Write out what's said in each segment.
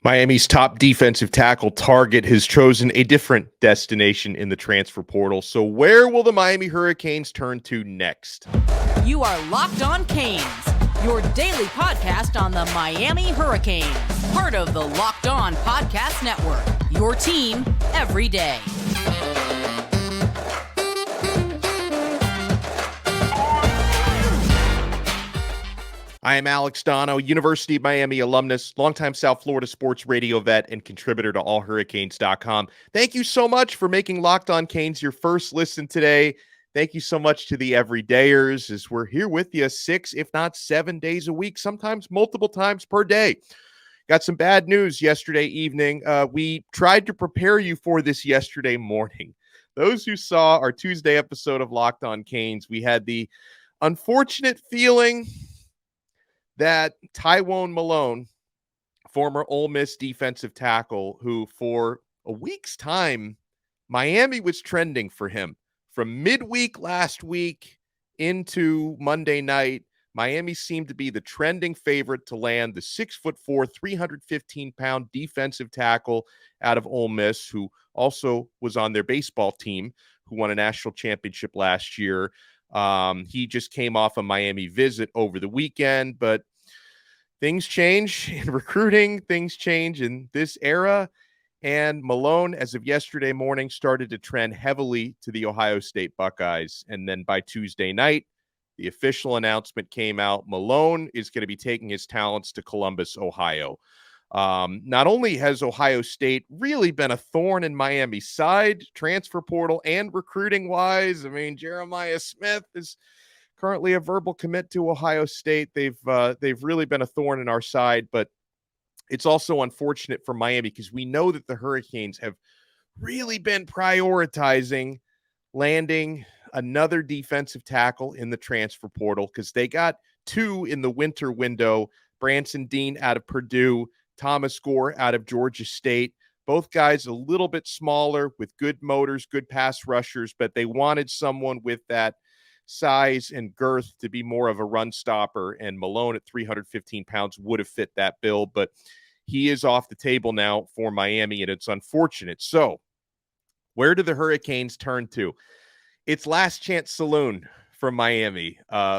Miami's top defensive tackle target has chosen a different destination in the transfer portal. So where will the Miami Hurricanes turn to next? You are Locked On Canes, your daily podcast on the Miami Hurricanes, part of the Locked On Podcast Network, your team every day. I am Alex Donno, University of Miami alumnus, longtime South Florida sports radio vet, and contributor to allhurricanes.com. Thank you so much for making Locked On Canes your first listen today. Thank you so much to the everydayers as we're here with you 6, if not 7 days a week, sometimes multiple times per day. Got some bad news yesterday evening. We tried to prepare you for this yesterday morning. Those who saw our Tuesday episode of Locked On Canes, we had the unfortunate feeling that Tywone Malone, former Ole Miss defensive tackle, who for a week's time, Miami was trending for him. From midweek last week into Monday night, Miami seemed to be the trending favorite to land the 6'4", 315-pound defensive tackle out of Ole Miss, who also was on their baseball team, who won a national championship last year. He just came off a Miami visit over the weekend, but things change in recruiting, things change in this era, and Malone, as of yesterday morning, started to trend heavily to the Ohio State Buckeyes. And then by Tuesday night, the official announcement came out. Malone is going to be taking his talents to Columbus, Ohio. Not only has Ohio State really been a thorn in Miami's side, transfer portal and recruiting wise. I mean, Jeremiah Smith is currently a verbal commit to Ohio State. They've really been a thorn in our side, but it's also unfortunate for Miami because we know that the Hurricanes have really been prioritizing landing another defensive tackle in the transfer portal because they got 2 in the winter window, Branson Dean out of Purdue, Thomas Gore out of Georgia State. Both guys a little bit smaller with good motors, good pass rushers, but they wanted someone with that size and girth to be more of a run stopper, and Malone at 315 pounds would have fit that bill, but he is off the table now for Miami, and it's unfortunate. So where do the Hurricanes turn to? It's last chance saloon for Miami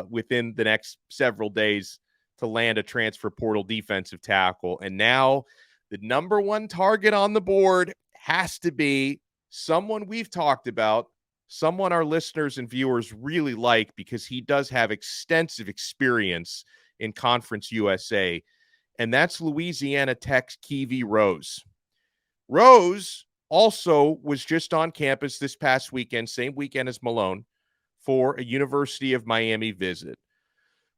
within the next several days to land a transfer portal defensive tackle. And now the number one target on the board has to be someone we've talked about, someone our listeners and viewers really like because he does have extensive experience in Conference USA, and that's Louisiana Tech's Keivie Rose. Rose also was just on campus this past weekend, same weekend as Malone, for a University of Miami visit.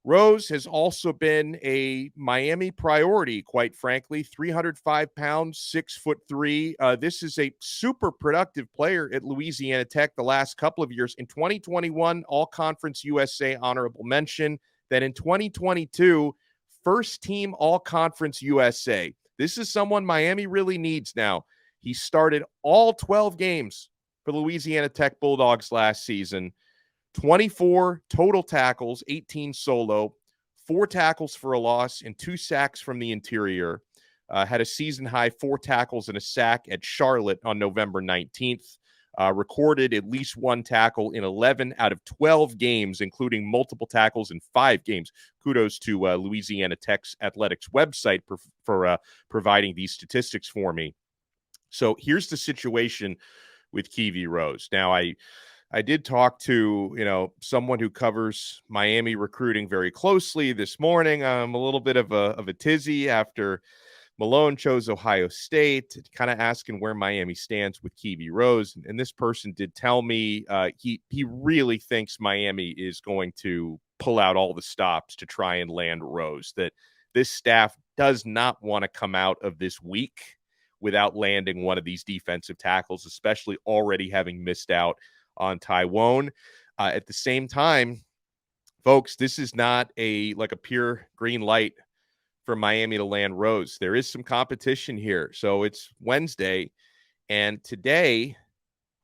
Rose has also been a Miami priority, quite frankly, 305 pounds, 6'3". This is a super productive player at Louisiana Tech the last couple of years. In 2021, All-Conference USA honorable mention. Then in 2022, first team All-Conference USA. This is someone Miami really needs now. He started all 12 games for Louisiana Tech Bulldogs last season. 24 total tackles, 18 solo, 4 tackles for a loss, and 2 sacks from the interior. Had a season-high 4 tackles and a sack at Charlotte on November 19th. Recorded at least 1 tackle in 11 out of 12 games, including multiple tackles in 5 games. Kudos to Louisiana Tech's athletics website for providing these statistics for me. So here's the situation with Keivie Rose. Now, I did talk to, someone who covers Miami recruiting very closely this morning. I'm a little bit of a tizzy after Malone chose Ohio State, kind of asking where Miami stands with Keivie Rose. And this person did tell me he really thinks Miami is going to pull out all the stops to try and land Rose, that this staff does not want to come out of this week without landing one of these defensive tackles, especially already having missed out on Tywone. At the same time, folks, this is not a pure green light for Miami to land Rose. There is some competition here. So it's Wednesday, and today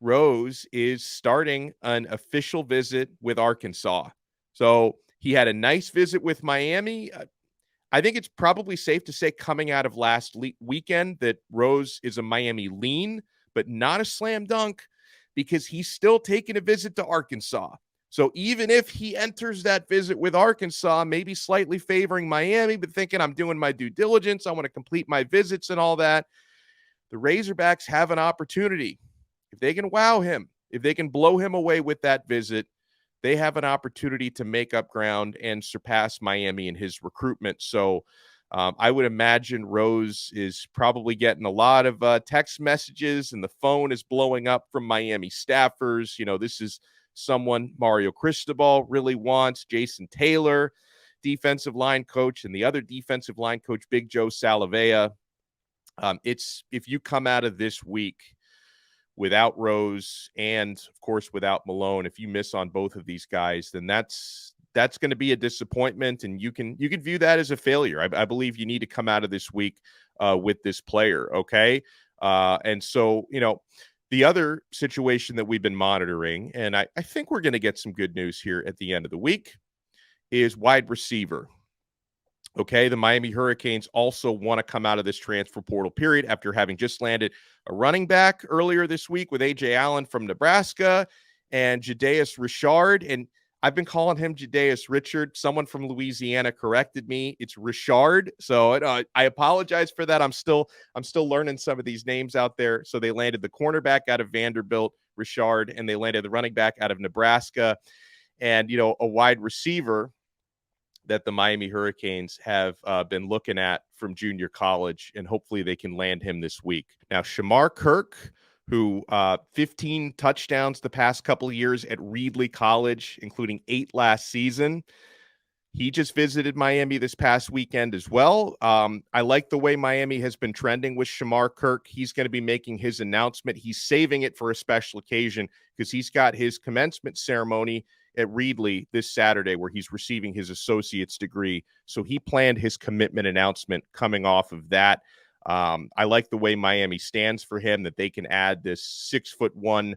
Rose is starting an official visit with Arkansas. So he had a nice visit with Miami. I think it's probably safe to say coming out of last weekend that Rose is a Miami lean, but not a slam dunk because he's still taking a visit to Arkansas. So even if he enters that visit with Arkansas, maybe slightly favoring Miami, but thinking I'm doing my due diligence, I want to complete my visits and all that, the Razorbacks have an opportunity. If they can wow him, if they can blow him away with that visit, they have an opportunity to make up ground and surpass Miami in his recruitment. So I would imagine Rose is probably getting a lot of text messages and the phone is blowing up from Miami staffers. You know, this is someone Mario Cristobal really wants, Jason Taylor, defensive line coach, and the other defensive line coach, Big Joe Salavea. It's if you come out of this week without Rose and, of course, without Malone, if you miss on both of these guys, then that's going to be a disappointment, and you can view that as a failure. I believe you need to come out of this week with this player, okay? And so, you know, the other situation that we've been monitoring, and I think we're going to get some good news here at the end of the week, is wide receiver. Okay, the Miami Hurricanes also want to come out of this transfer portal period after having just landed a running back earlier this week with A.J. Allen from Nebraska and Jadaeus Richard. And I've been calling him Jadaeus Richard. Someone from Louisiana corrected me. It's Richard. So I apologize for that. I'm still learning some of these names out there. So they landed the cornerback out of Vanderbilt, Richard, and they landed the running back out of Nebraska. And, you know, a wide receiver that the Miami Hurricanes have been looking at from junior college, and hopefully they can land him this week. Now, Shamar Kirk, who 15 touchdowns the past couple of years at Reedley College, including 8 last season. He just visited Miami this past weekend as well. I like the way Miami has been trending with Shamar Kirk. He's going to be making his announcement. He's saving it for a special occasion because he's got his commencement ceremony at Reedley this Saturday where he's receiving his associate's degree. So he planned his commitment announcement coming off of that. I like the way Miami stands for him, that they can add this 6'1",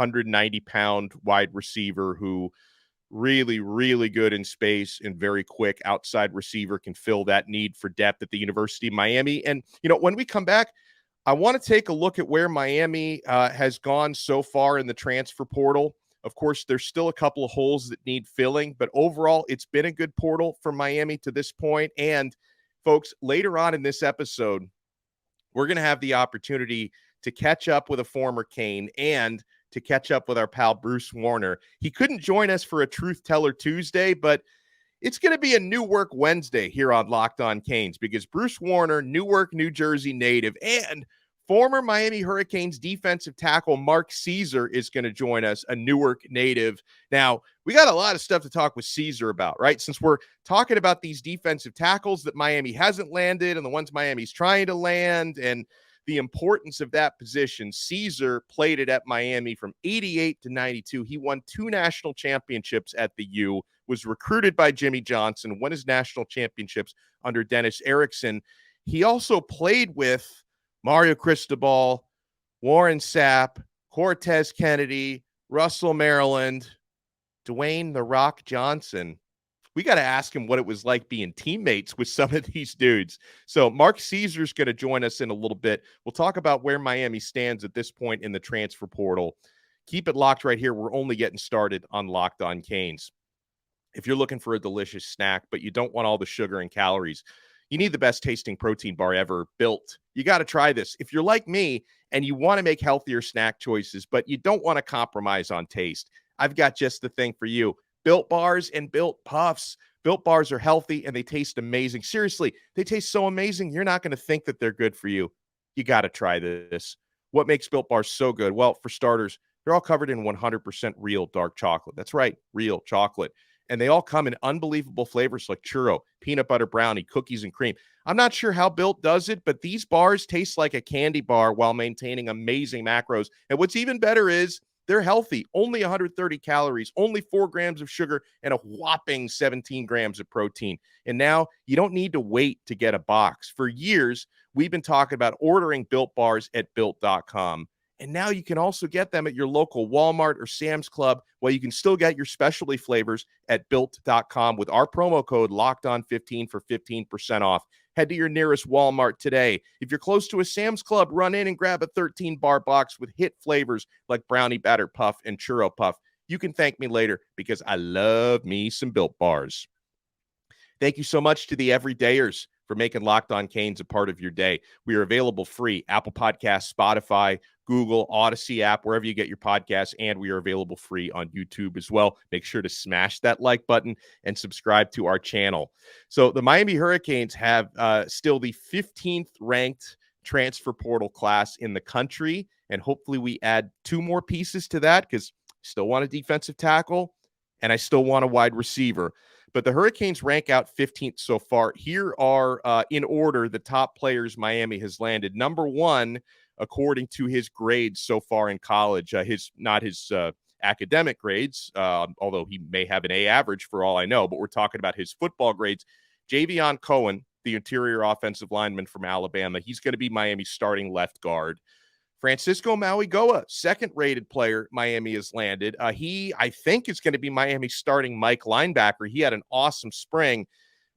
190-pound wide receiver who really, really good in space and very quick outside receiver, can fill that need for depth at the University of Miami. And, you know, when we come back, I want to take a look at where Miami has gone so far in the transfer portal. Of course, there's still a couple of holes that need filling, but overall, it's been a good portal for Miami to this point. And folks, later on in this episode, we're going to have the opportunity to catch up with a former Cane and to catch up with our pal Bruce Warner. He couldn't join us for a Truth Teller Tuesday, but it's going to be a Newark Wednesday here on Locked On Canes because Bruce Warner, Newark, New Jersey native, and former Miami Hurricanes defensive tackle Mark Caesar is going to join us, a Newark native. Now, we got a lot of stuff to talk with Caesar about, right? Since we're talking about these defensive tackles that Miami hasn't landed and the ones Miami's trying to land and the importance of that position. Caesar played it at Miami from 88 to 92. He won 2 national championships at the U, was recruited by Jimmy Johnson, won his national championships under Dennis Erickson. He also played with Mario Cristobal, Warren Sapp, Cortez Kennedy, Russell Maryland, Dwayne "The Rock" Johnson. We got to ask him what it was like being teammates with some of these dudes. So Mark Caesar's going to join us in a little bit. We'll talk about where Miami stands at this point in the transfer portal. Keep it locked right here. We're only getting started on Locked On Canes. If you're looking for a delicious snack, but you don't want all the sugar and calories, you need the best tasting protein bar ever built. You got to try this. If you're like me and you want to make healthier snack choices, but you don't want to compromise on taste, I've got just the thing for you. Built Bars and Built Puffs. Built Bars are healthy and they taste amazing. Seriously, they taste so amazing, you're not going to think that they're good for you. You got to try this. What makes Built Bars so good? Well, for starters, they're all covered in 100% real dark chocolate. That's right, real chocolate. And they all come in unbelievable flavors like churro, peanut butter brownie, cookies, and cream. I'm not sure how Built does it, but these bars taste like a candy bar while maintaining amazing macros. And what's even better is they're healthy, only 130 calories, only 4 grams of sugar, and a whopping 17 grams of protein. And now you don't need to wait to get a box. For years, we've been talking about ordering Built Bars at Built.com. And now you can also get them at your local Walmart or Sam's Club, while you can still get your specialty flavors at built.com with our promo code LOCKEDON15 for 15% off. Head to your nearest Walmart today. If you're close to a Sam's Club, run in and grab a 13-bar box with hit flavors like Brownie Batter Puff and Churro Puff. You can thank me later because I love me some Built Bars. Thank you so much to the everydayers for making Locked On Canes a part of your day. We are available free, Apple Podcasts, Spotify, Google, Odyssey app, wherever you get your podcasts, and we are available free on YouTube as well. Make sure to smash that like button and subscribe to our channel. So the Miami Hurricanes have still the 15th ranked transfer portal class in the country, and hopefully we add 2 more pieces to that because I still want a defensive tackle and I still want a wide receiver. But the Hurricanes rank out 15th so far. Here are, in order, the top players Miami has landed. Number 1, according to his grades so far in college, not his academic grades, although he may have an A average for all I know, but we're talking about his football grades. Javion Cohen, the interior offensive lineman from Alabama, he's going to be Miami's starting left guard. Francisco Mauigoa, second-rated player Miami has landed. He, I think, is going to be Miami's starting Mike linebacker. He had an awesome spring.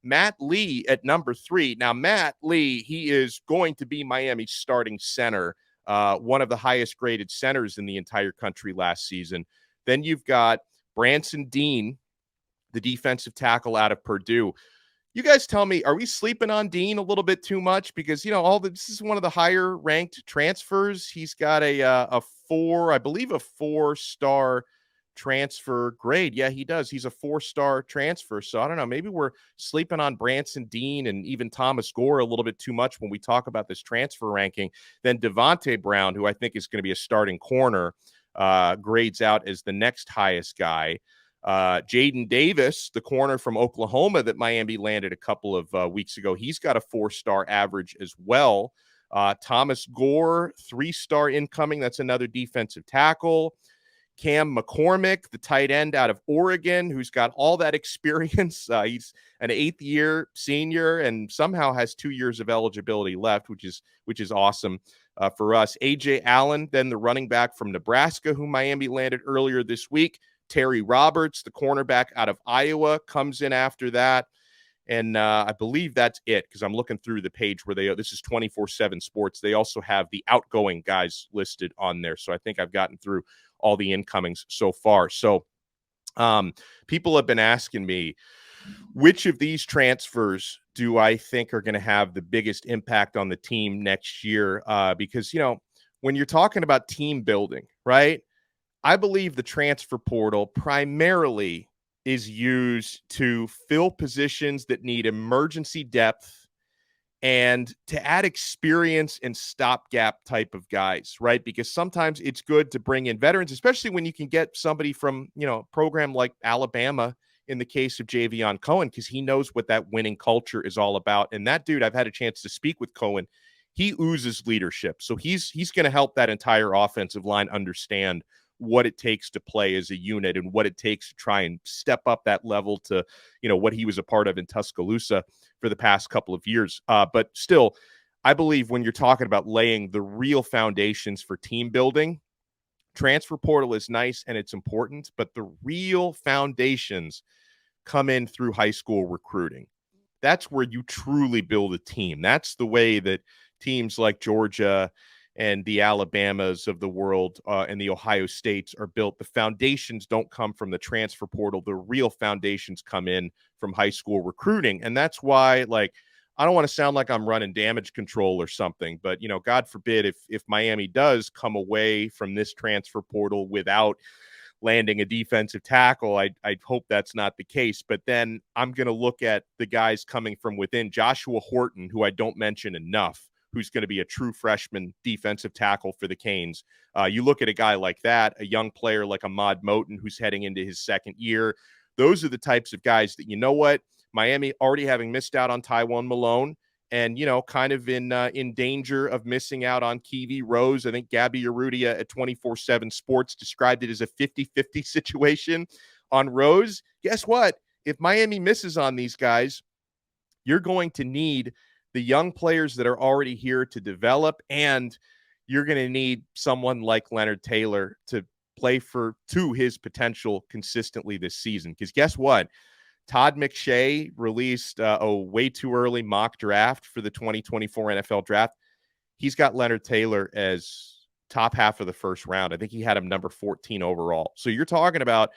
Matt Lee at number 3. Now, Matt Lee, he is going to be Miami's starting center, one of the highest-graded centers in the entire country last season. Then you've got Branson Dean, the defensive tackle out of Purdue. You guys tell me, are we sleeping on Dean a little bit too much? Because, this is one of the higher ranked transfers. He's got a 4-star transfer grade. Yeah, he does. He's a 4-star transfer. So I don't know, maybe we're sleeping on Branson Dean and even Thomas Gore a little bit too much when we talk about this transfer ranking. Then Devontae Brown, who I think is going to be a starting corner, grades out as the next highest guy. Jaden Davis, the corner from Oklahoma that Miami landed a couple of weeks ago, he's got a 4-star average as well. Thomas Gore, 3-star incoming. That's another defensive tackle. Cam McCormick, the tight end out of Oregon, who's got all that experience. He's an 8th-year senior and somehow has 2 years of eligibility left, which is awesome for us. A.J. Allen, then the running back from Nebraska, who Miami landed earlier this week. Terry Roberts, the cornerback out of Iowa, comes in after that. And I believe that's it because I'm looking through the page where this is 24/7 Sports. They also have the outgoing guys listed on there. So I think I've gotten through all the incomings so far. So people have been asking me, which of these transfers do I think are going to have the biggest impact on the team next year? Because, when you're talking about team building, right? I believe the transfer portal primarily is used to fill positions that need emergency depth and to add experience and stopgap type of guys, right? Because sometimes it's good to bring in veterans, especially when you can get somebody from, a program like Alabama in the case of Javion Cohen, because he knows what that winning culture is all about. And that dude, I've had a chance to speak with Cohen. He oozes leadership. So he's going to help that entire offensive line understand what it takes to play as a unit and what it takes to try and step up that level to, what he was a part of in Tuscaloosa for the past couple of years. But still, I believe when you're talking about laying the real foundations for team building, transfer portal is nice and it's important, but the real foundations come in through high school recruiting. That's where you truly build a team. That's the way that teams like Georgia and the Alabamas of the world and the Ohio States are built. The foundations don't come from the transfer portal. The real foundations come in from high school recruiting. And that's why, I don't want to sound like I'm running damage control or something, but, God forbid if Miami does come away from this transfer portal without landing a defensive tackle, I hope that's not the case. But then I'm going to look at the guys coming from within. Joshua Horton, who I don't mention enough, who's going to be a true freshman defensive tackle for the Canes. You look at a guy like that, a young player like Ahmad Moten, who's heading into his 2nd year. Those are the types of guys that, Miami already having missed out on Tywone Malone and, kind of in danger of missing out on Keivie Rose. I think Gabby Urrutia at 24/7 Sports described it as a 50-50 situation on Rose. Guess what? If Miami misses on these guys, you're going to need the young players that are already here to develop, and you're going to need someone like Leonard Taylor to play to his potential consistently this season. Because guess what? Todd McShay released a way too early mock draft for the 2024 NFL draft. He's got Leonard Taylor as top half of the first round. I think he had him number 14 overall. So you're talking about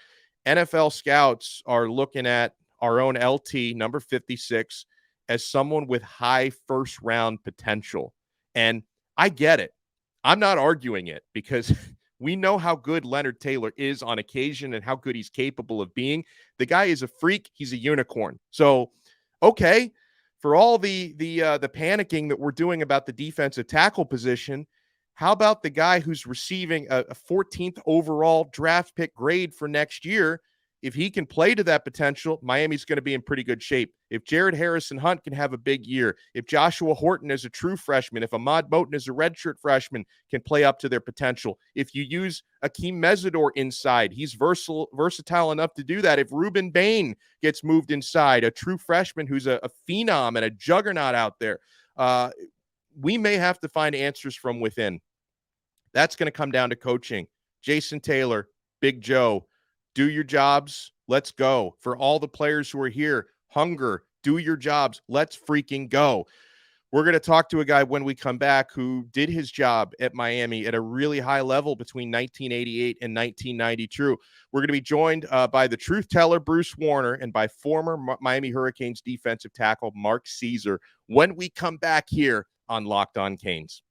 NFL scouts are looking at our own LT, number 56, as someone with high first round potential. And I get it. I'm not arguing it because we know how good Leonard Taylor is on occasion and how good he's capable of being. The guy is a freak. He's a unicorn. So, okay, for all the panicking that we're doing about the defensive tackle position, how about the guy who's receiving a 14th overall draft pick grade for next year? If he can play to that potential, Miami's going to be in pretty good shape. If Jared Harrison Hunt can have a big year, if Joshua Horton is a true freshman, if Ahmad Moten is a redshirt freshman, can play up to their potential. If you use Akeem Mesidor inside, he's versatile enough to do that. If Ruben Bain gets moved inside, a true freshman who's a phenom and a juggernaut out there, we may have to find answers from within. That's going to come down to coaching. Jason Taylor, Big Joe, do your jobs. Let's go. For all the players who are here, hunger, do your jobs. Let's freaking go. We're going to talk to a guy when we come back who did his job at Miami at a really high level between 1988 and 1992. We're going to be joined by the truth teller, Bruce Warner, and by former Miami Hurricanes defensive tackle, Mark Caesar, when we come back here on Locked On Canes.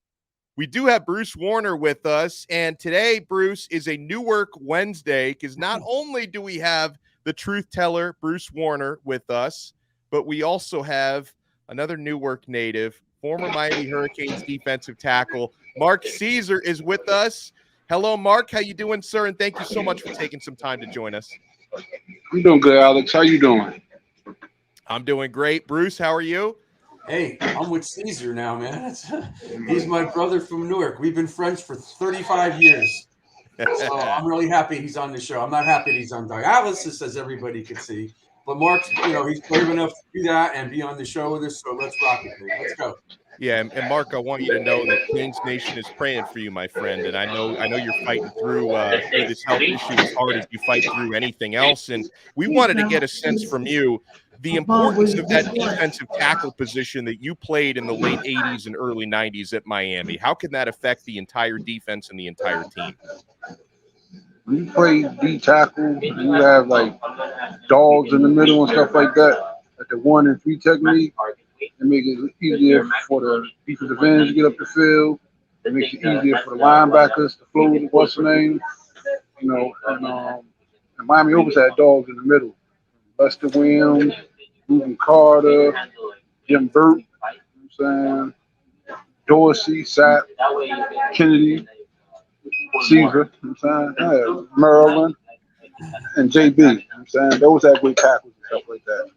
We do have Bruce Warner with us, and today, Bruce, is a New Work Wednesday because not only do we have the truth teller, Bruce Warner, with us, but we also have another Newark native, former Miami Hurricanes defensive tackle, Mark Caesar is with us. Hello, Mark. How you doing, sir? And thank you so much for taking some time to join us. I'm doing good, Alex. How you doing? I'm doing great. Bruce, how are you? Hey, I'm with Caesar now, man. He's my brother from Newark. We've been friends for 35 years. So I'm really happy he's on the show. I'm not happy he's on dialysis, as everybody can see. But Mark's, he's brave enough to do that and be on the show with us. So let's rock it, man. Let's go. Yeah, and Mark, I want you to know that Canes Nation is praying for you, my friend. And I know you're fighting through this health issue as hard as you fight through anything else. And we wanted to get a sense from you the importance of that defensive tackle position that you played in the late 80s and early 90s at Miami. How can that affect the entire defense and the entire team? When you play D tackle, you have like dogs in the middle and stuff like that. At the 1 and 3 technique, it makes it easier for the defensive ends to get up the field. It makes it easier for the linebackers to flow with what's the name. And Miami always had dogs in the middle. Buster Williams, Ruben Carter, Jim Burt, you know what I'm saying? Dorsey, Sapp, Kennedy, Caesar, you know what I'm saying? Yeah, Maryland, and JB, you know what I'm saying? Those had great tackles and stuff like that.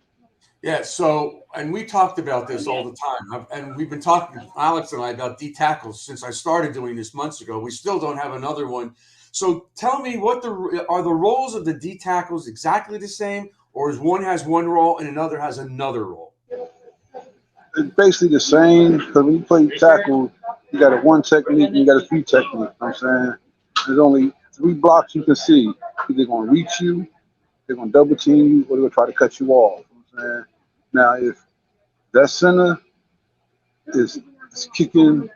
Yeah, so, and we talked about this all the time. And we've been talking, Alex and I, about D tackles since I started doing this months ago. We still don't have another one. So tell me, are the roles of the D tackles exactly the same? Or is one has one role and another has another role? It's basically the same because when you play tackle, you got a 1 technique and you got a 3 technique. You know what I'm saying? There's only 3 blocks you can see. Either they're going to reach you, they're going to double team you, or they're going to try to cut you off. You know what I'm saying? Now, if that center is kicking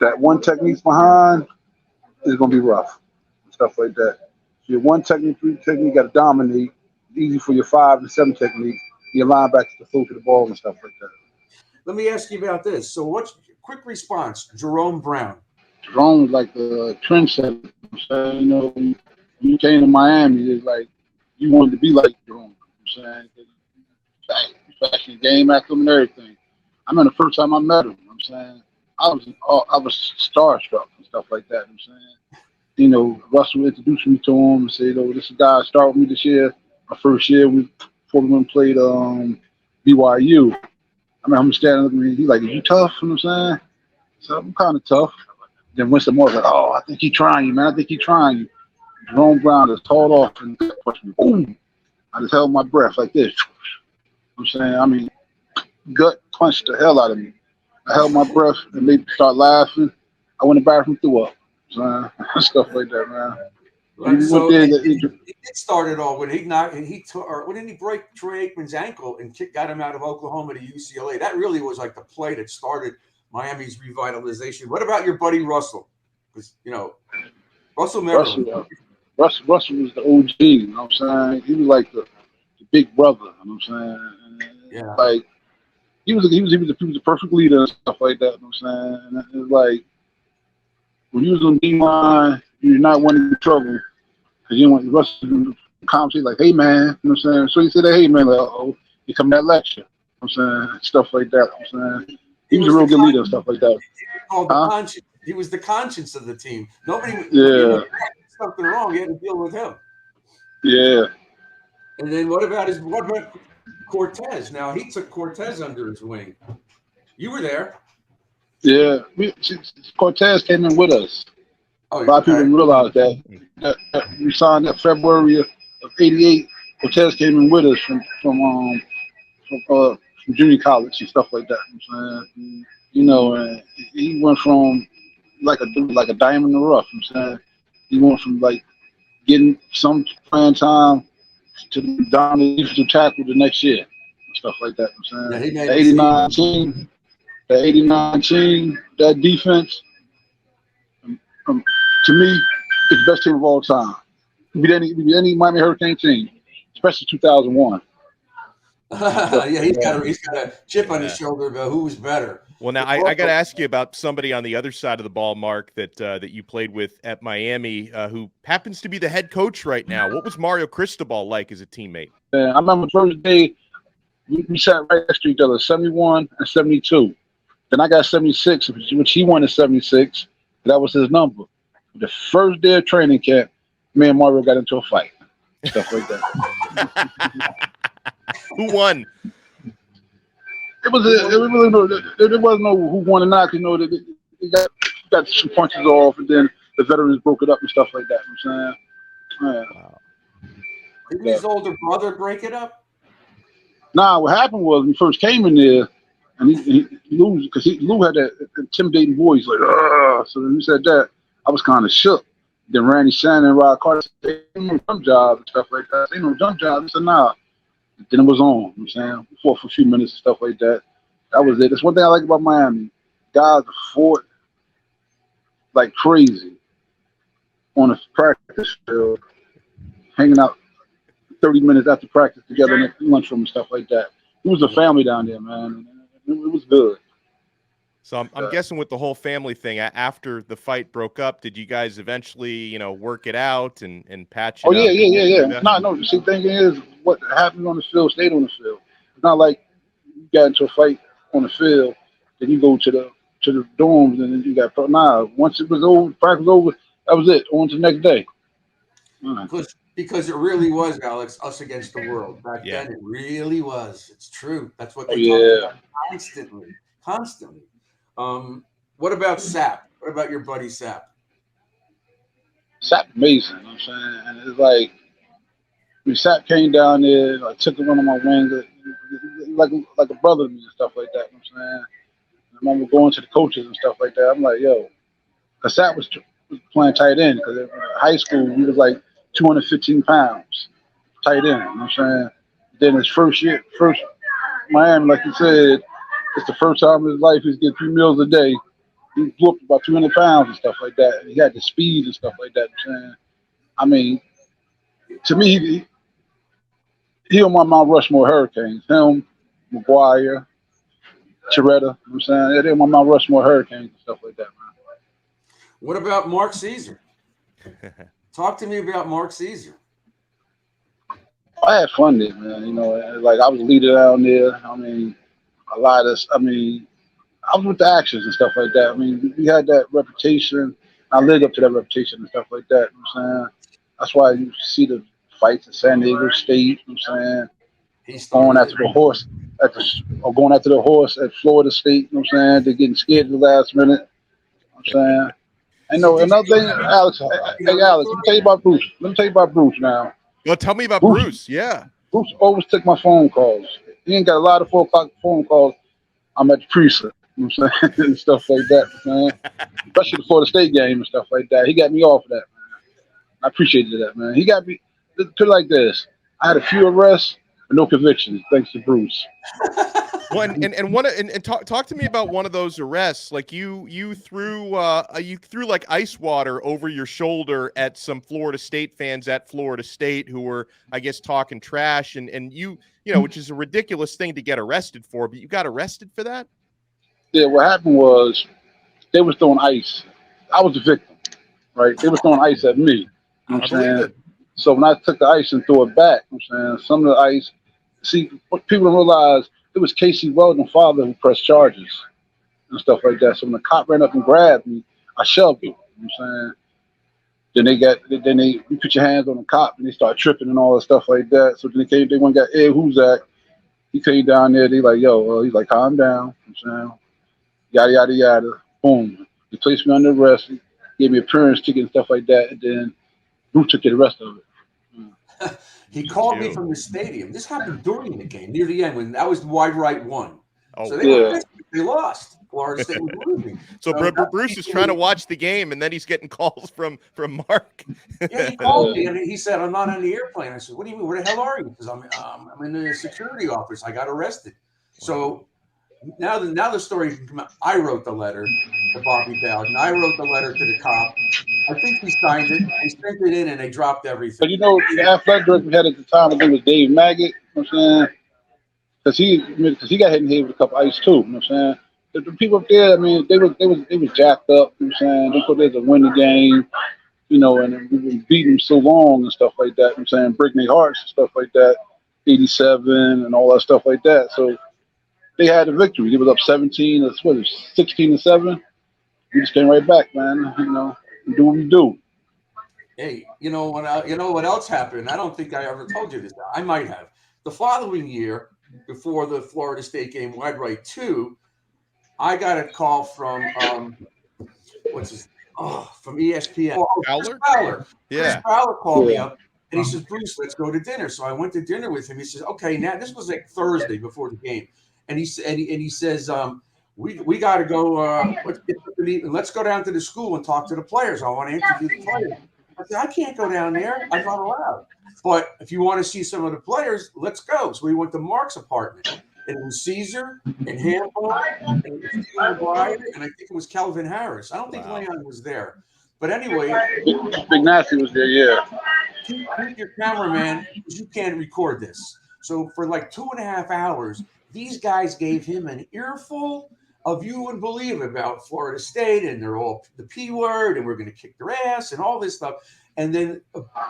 that 1 technique behind, it's going to be rough and stuff like that. So your 1 technique, 3 technique, you got to dominate. Easy for your 5 and 7 technique, your linebackers to flow to the ball and stuff like that. Let me ask you about this. So what's quick response, Jerome Brown? Jerome's like the trendsetter. So, when you came to Miami, it's like you wanted to be like Jerome. You know what I'm saying? Fashion game after him and everything. I remember the first time I met him, you know what I'm saying? I was starstruck and stuff like that. You know what I'm saying? Russell introduced me to him and said, this guy started with me this year. My first year, before we played BYU. I remember him standing looking at me. He's like, "Are you tough?" You know what I'm saying? So I'm kind of tough. Then Winston Moore's like, "Oh, I think he's trying you, man. I think he's trying you." Jerome Brown just hauled off and pushed me. Boom! I just held my breath like this. You know what I'm saying? I mean, gut punched the hell out of me. I held my breath and made me start laughing. I I went to the bathroom, threw up. Stuff like that, man. Right, so he did start it all when he didn't he break Troy Aikman's ankle and got him out of Oklahoma to UCLA? That really was like the play that started Miami's revitalization. What about your buddy Russell? Because Russell Maryland. Russell was the OG. You know what I'm saying? He was like the big brother. You know what I'm saying? Yeah. Like he was the perfect leader and stuff like that. You know what I'm saying? And it was like when you was on D line, you're not wanting to trouble because you want Russell to conversate like, hey man, you know what I'm saying? So he said, hey man, like, you come to that lecture. You know what I'm saying? Stuff like that. You know what I'm saying? He was a real good leader and stuff like that. He was the conscience of the team. Nobody something wrong. You had to deal with him. Yeah. And then what about Cortez? Now he took Cortez under his wing. You were there. Yeah, Cortez came in with us. Oh, a lot of people didn't realize that we signed that February of '88. Cortez came in with us from junior college and stuff like that. You know what I'm saying? You know, and he went from like a diamond in the rough. You know what I'm saying? He went from like getting some playing time to dominant defensive tackle the next year and stuff like that. You know what I'm saying? Yeah, the '89 team. The '89 team, that defense, to me, is the best team of all time. Beat any Miami Hurricane team, especially 2001. Yeah, he's got a chip on his shoulder about who's better. Well, now I got to ask you about somebody on the other side of the ball, Mark, that you played with at Miami, who happens to be the head coach right now. What was Mario Cristobal like as a teammate? I remember the first day we sat right next to each other, 71 and 72. Then I got 76, which he wanted 76. That was his number. The first day of training camp, me and Mario got into a fight. Stuff like that. Who won? There wasn't no who won or not. You know, they got some punches off, and then the veterans broke it up and stuff like that. You know what I'm saying? Wow. Didn't his older brother break it up? Nah, what happened was when he first came in there, and Lou had that intimidating voice, like, ugh. So when he said that, I was kind of shook. Then Randy Shannon and Rod Carter said, ain't no jump job and stuff like that. Ain't no jump job. I said, nah. Then it was on, you know what I'm saying? We fought for a few minutes and stuff like that. That was it. That's one thing I like about Miami. Guys fought like crazy on a practice field, hanging out 30 minutes after practice together in the lunchroom and stuff like that. It was a family down there, man. It was good. So I'm guessing with the whole family thing, after the fight broke up, did you guys eventually, work it out and patch it up? Oh, yeah. No. See, the thing is, what happened on the field stayed on the field. It's not like you got into a fight on the field, then you go to the dorms and then you got once it was over, practice was over, that was it. On to the next day. Because it really was, Alex, us against the world. Back then, it really was. It's true. That's what they talked about constantly. What about Sapp? What about your buddy Sapp? Sapp amazing, you know what I'm saying? And it's like, when Sapp came down there, I took him under my wing, like a brother to me and stuff like that, you know what I'm saying? I remember going to the coaches and stuff like that. I'm like, yo, because Sapp was playing tight end, because in high school, he was like 215 pounds, tight end, you know what I'm saying? Then his first Miami, like you said, it's the first time in his life he's getting 3 meals a day. He blew up about 200 pounds and stuff like that. And he had the speed and stuff like that. You know what I'm saying? I mean, to me, he on my Mount Rushmore Hurricanes. Him, McGuire, Cheretta, you know what I'm saying? They're my Mount Rushmore Hurricanes and stuff like that, man. What about Mark Caesar? Talk to me about Mark Caesar. I had fun there, man. Like I was leader down there. I mean, a lot of, I was with the actions and stuff like that. I mean, we had that reputation. I lived up to that reputation and stuff like that. You know what I'm saying? That's why you see the fights at San Diego State. You know what I'm saying? Going after the horse at Florida State. You know what I'm saying? They're getting scared at the last minute. You know what I'm saying? And another thing, Alex. Hey, Alex, let me tell you about Bruce now. Well, tell me about Bruce. Yeah. Bruce always took my phone calls. He ain't got a lot of 4 o'clock phone calls. I'm at the precinct. You know what I'm saying? And stuff like that, man. Especially the Florida State game and stuff like that. He got me off of that, man. I appreciated that, man. He got me, put it like this. I had a few arrests, but no convictions, thanks to Bruce. Talk to me about one of those arrests. Like you threw like ice water over your shoulder at some Florida State fans at Florida State who were, I guess, talking trash, and you know, which is a ridiculous thing to get arrested for, but you got arrested for that? Yeah, what happened was they was throwing ice. I was the victim, right? They was throwing ice at me. You know what I'm saying? So when I took the ice and threw it back, you know what I'm saying, some of the ice, see, what people don't realize, it was Casey Weldon's father who pressed charges and stuff like that. So when the cop ran up and grabbed me, I shoved him. You know what I'm saying? Then you put your hands on the cop and they start tripping and all that stuff like that. So then they went and got, hey, who's that? He came down there, they like, yo, he's like, calm down. You know what I'm saying? Yada, yada, yada. Boom. He placed me under arrest, gave me an appearance ticket and stuff like that, and then Bruce took care of the rest of it. He called me from the stadium. This happened during the game, near the end, when that was the wide right one. Oh, so they lost. Florida State was losing. So Bruce is trying to watch the game, and then he's getting calls from Mark. Yeah, he called me, and he said, I'm not on the airplane. I said, what do you mean? Where the hell are you? Because I'm in the security office. I got arrested. So now the story can come out. I wrote the letter to Bobby Bowden. I wrote the letter to the cop. I think he signed it. He sent it in, and they dropped everything. But you know, the athletic director we had at the time, I think, was Dave Maggot. You know what I'm saying? Because he got hit in the head with a cup of ice too. You know what I'm saying? The people up there, I mean, they was jacked up. You know what I'm saying? They thought they was a winning game, you know, and we've been beating them so long and stuff like that. You know what I'm saying? Breaking their hearts and stuff like that. 87 and all that stuff like that. So they had a victory. They was up 16-7. We just came right back, man. You know, do what we do. Hey, you know what else happened? I don't think I ever told you this. I might have. The following year, before the Florida State game, wide right 2, I got a call from from ESPN. Fowler? Yeah. Chris Fowler called me up and he says, Bruce, let's go to dinner. So I went to dinner with him. He says, okay, now this was like Thursday before the game. And he says, we got to go. Let's go down to the school and talk to the players. I want to interview the players. I said, I can't go down there. I'm not allowed. But if you want to see some of the players, let's go. So we went to Mark's apartment. And it was Caesar and Handball and Steve McGuire, and I think it was Kelvin Harris. I don't think Leon was there. But anyway. Big Nasty was there, yeah. Keep your cameraman, because you can't record this. So for like 2.5 hours, these guys gave him an earful of you wouldn't believe about Florida State, and they're all the P word, and we're going to kick their ass, and all this stuff. And then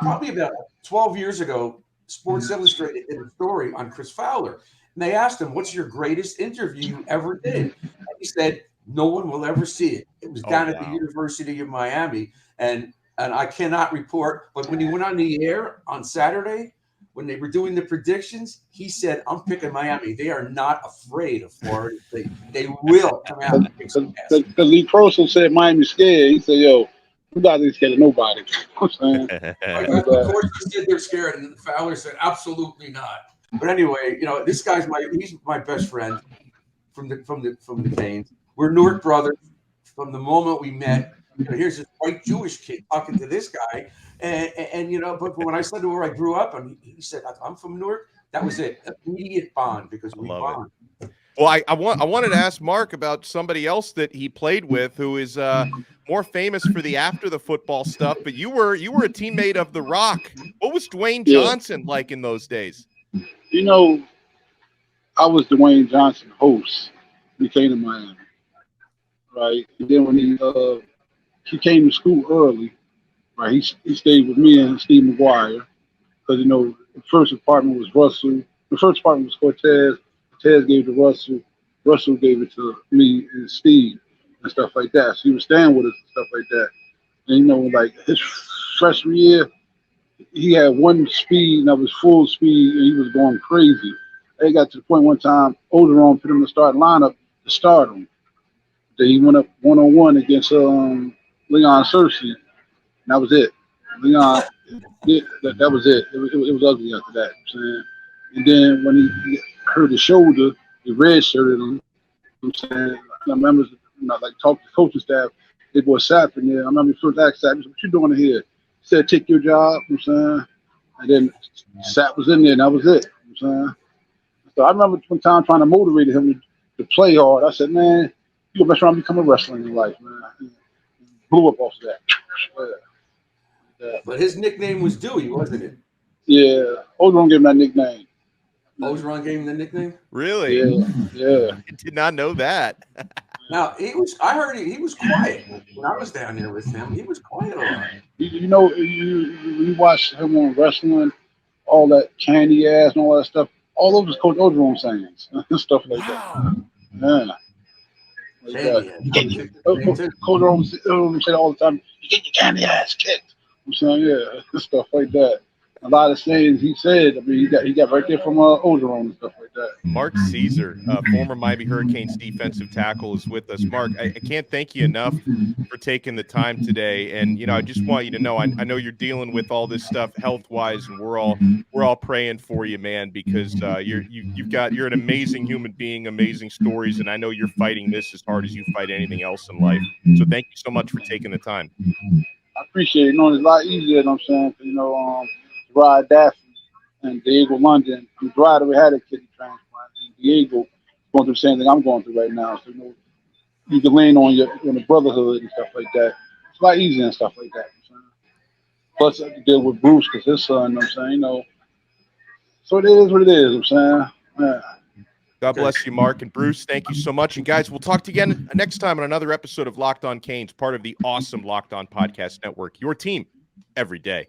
probably about 12 years ago, Sports Illustrated did a story on Chris Fowler. And they asked him, what's your greatest interview you ever did? And he said, no one will ever see it. It was down at the University of Miami. And I cannot report, but when he went on the air on Saturday, when they were doing the predictions, he said, I'm picking Miami. They are not afraid of Florida State. They will come out and kick some ass. Because Lee Croson said Miami's scared. He said, yo, you guys ain't scared of nobody. Of course, he said they're scared, and Fowler said, absolutely not. But anyway, you know, this guy's he's my best friend from the Canes. We're Newark brothers from the moment we met. You know, here's this white Jewish kid talking to this guy, and you know, but when I said to where I grew up, and he said, I'm from Newark. That was it, immediate bond, because we bond. Well, I wanted to ask Mark about somebody else that he played with who is more famous for the after the football stuff. But you were a teammate of The Rock. What was Dwayne Johnson like in those days? You know, I was Dwayne Johnson host when he came to Miami, right? And then when he came to school early, right? He stayed with me and Steve McGuire, because you know the first apartment was Russell. The first apartment was Cortez. Cortez gave it to Russell. Russell gave it to me and Steve and stuff like that. So he was staying with us and stuff like that. And you know, like his freshman year, he had one speed, and that was full speed, and he was going crazy. They got to the point one time, Oderon put him in the starting lineup to start him. Then he went up one-on-one against Leon Searcy, and that was it. Leon, that was it. It was ugly after that. You know what I'm saying? And then when he hurt his shoulder, he redshirted him. You know what I'm saying? I remember, like talk to the coaching staff. They go Sapp in there. I remember first asked Sapp, "What you doing here?" He said, "Take your job." You know what I'm saying, and then Sapp was in there, and that was it. You know what I'm saying. So I remember one time trying to motivate him to play hard. I said, "Man, you gonna mess around and become a wrestler in your life, man." And blew up off of that. Yeah. But his nickname was Dewey, wasn't it? Yeah, Ogeron gave him that nickname. Ogeron gave him the nickname? Really? Yeah. I did not know that. Now, I heard he was quiet when I was down there with him. He was quiet a lot. You know, you watch him on wrestling, all that candy ass and all that stuff. All those was Coach Ogeron sayings and stuff like that. Yeah. Like that. Coach Ogeron said all the time, "You get your candy ass kicked." I'm saying, yeah, stuff like that. A lot of sayings he said. I mean, he got right there from Ogeron and stuff like that. Mark Caesar, former Miami Hurricanes defensive tackle, is with us. Mark, I can't thank you enough for taking the time today. And I just want you to know, I know you're dealing with all this stuff health wise, and we're all praying for you, man, because you're an amazing human being, amazing stories, and I know you're fighting this as hard as you fight anything else in life. So thank you so much for taking the time. I appreciate it. It's a lot easier, you know what I'm saying? Rod Daffy and Diego London. Rod already had a kidney transplant, and Diego going through the same thing I'm going through right now. So you can lean on the brotherhood and stuff like that. It's a lot easier and stuff like that. You know what I'm saying? Plus, I have to deal with Bruce because his son. You know what I'm saying? So it is what it is. You know what I'm saying? Yeah. God bless you, Mark and Bruce. Thank you so much. And guys, we'll talk to you again next time on another episode of Locked On Canes, part of the awesome Locked On Podcast Network. Your team every day.